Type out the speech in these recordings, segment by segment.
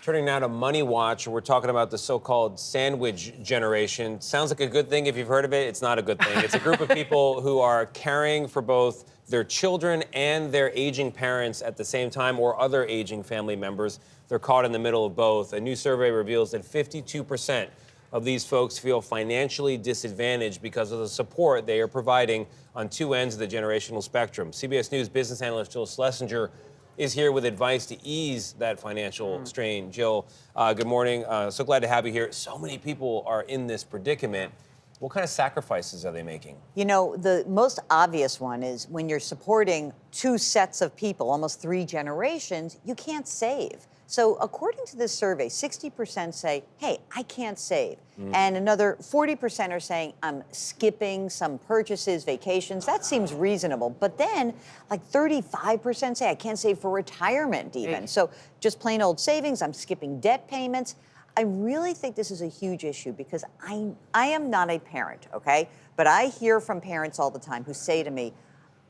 Turning now to Money Watch, we're talking about the so-called sandwich generation. Sounds like a good thing if you've heard of it. It's not a good thing. It's a group of people who are caring for both their children and their aging parents at the same time, or other aging family members. They're caught in the middle of both. A new survey reveals that 52% of these folks feel financially disadvantaged because of the support they are providing on two ends of the generational spectrum. CBS News business analyst Jill Schlesinger is here with advice to ease that financial strain. Jill, good morning. So glad to have you here. So many people are in this predicament. What kind of sacrifices are they making? You know, the most obvious one is when you're supporting two sets of people, almost three generations, you can't save. So according to this survey, 60% say, hey, I can't save. And another 40% are saying, I'm skipping some purchases, vacations. That seems reasonable. But then like 35% say, I can't save for retirement even. So just plain old savings, I'm skipping debt payments. I really think this is a huge issue because I am not a parent, okay? But I hear from parents all the time who say to me,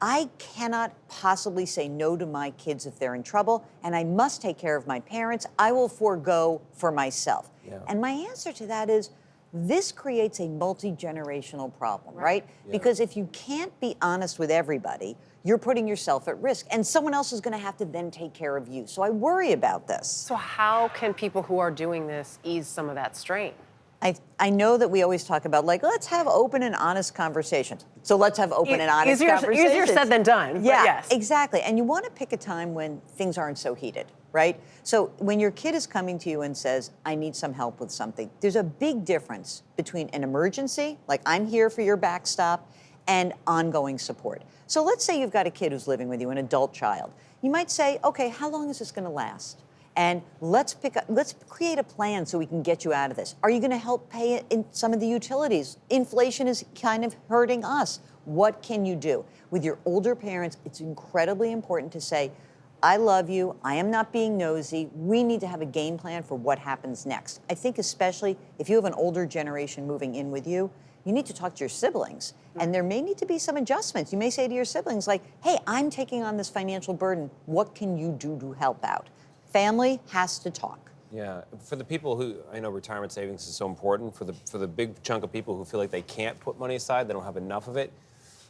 I cannot possibly say no to my kids if they're in trouble, and I must take care of my parents. I will forego for myself. Yeah. And my answer to that is, this creates a multi-generational problem, right? Yeah. Because if you can't be honest with everybody, you're putting yourself at risk, and someone else is going to have to then take care of you. So I worry about this. So how can people who are doing this ease some of that strain? I know that we always talk about, like, let's have open and honest conversations. So let's have open and honest conversations. Easier said than done. Yeah, yes. Exactly. And you want to pick a time when things aren't so heated, right? So when your kid is coming to you and says, I need some help with something, there's a big difference between an emergency, like I'm here for your backstop, and ongoing support. So let's say you've got a kid who's living with you, an adult child. You might say, okay, how long is this going to last? And let's create a plan so we can get you out of this. Are you going to help pay in some of the utilities? Inflation is kind of hurting us. What can you do? With your older parents, it's incredibly important to say, I love you. I am not being nosy. We need to have a game plan for what happens next. I think especially if you have an older generation moving in with you, you need to talk to your siblings. And there may need to be some adjustments. You may say to your siblings, like, hey, I'm taking on this financial burden. What can you do to help out? Family has to talk. Yeah, for the people who, I know retirement savings is so important, for the big chunk of people who feel like they can't put money aside, they don't have enough of it,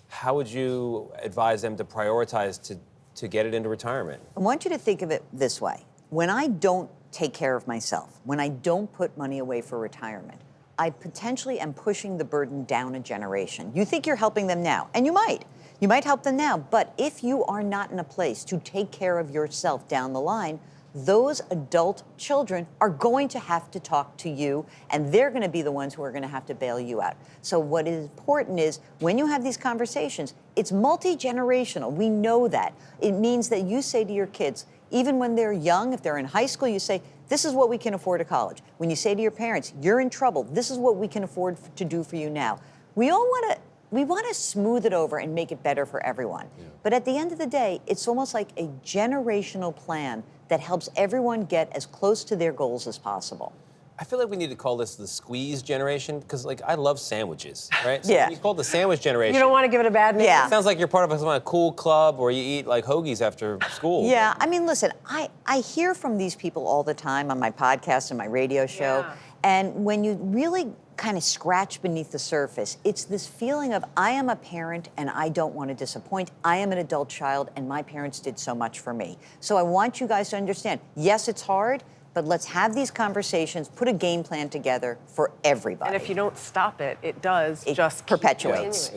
how would you advise them to prioritize to get it into retirement? I want you to think of it this way. When I don't take care of myself, when I don't put money away for retirement, I potentially am pushing the burden down a generation. You think you're helping them now, and you might. You might help them now, but if you are not in a place to take care of yourself down the line, those adult children are going to have to talk to you, and they're going to be the ones who are going to have to bail you out. So what is important is when you have these conversations, it's multi-generational. We know that. It means that you say to your kids, even when they're young, if they're in high school, you say, this is what we can afford at college. When you say to your parents, you're in trouble, this is what we can afford to do for you now. We want to smooth it over and make it better for everyone. Yeah. But at the end of the day, it's almost like a generational plan that helps everyone get as close to their goals as possible. I feel like we need to call this the squeeze generation, because like I love sandwiches, right? So yeah. You call it the sandwich generation. You don't want to give it a bad name. Yeah. It sounds like you're part of some cool club where you eat like hoagies after school. Yeah, I mean, listen, I hear from these people all the time on my podcast and my radio show. Yeah. And when you really kind of scratch beneath the surface, it's this feeling of, I am a parent and I don't want to disappoint. I am an adult child and my parents did so much for me. So I want you guys to understand, yes, it's hard, but let's have these conversations, put a game plan together for everybody. And if you don't stop it, it just perpetuates.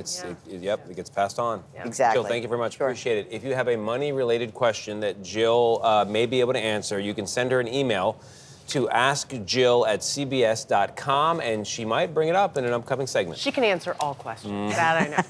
It gets passed on. Yeah. Exactly. Jill, thank you very much. Sure. Appreciate it. If you have a money-related question that Jill may be able to answer, you can send her an email to askjill@cbs.com, and she might bring it up in an upcoming segment. She can answer all questions. That I know.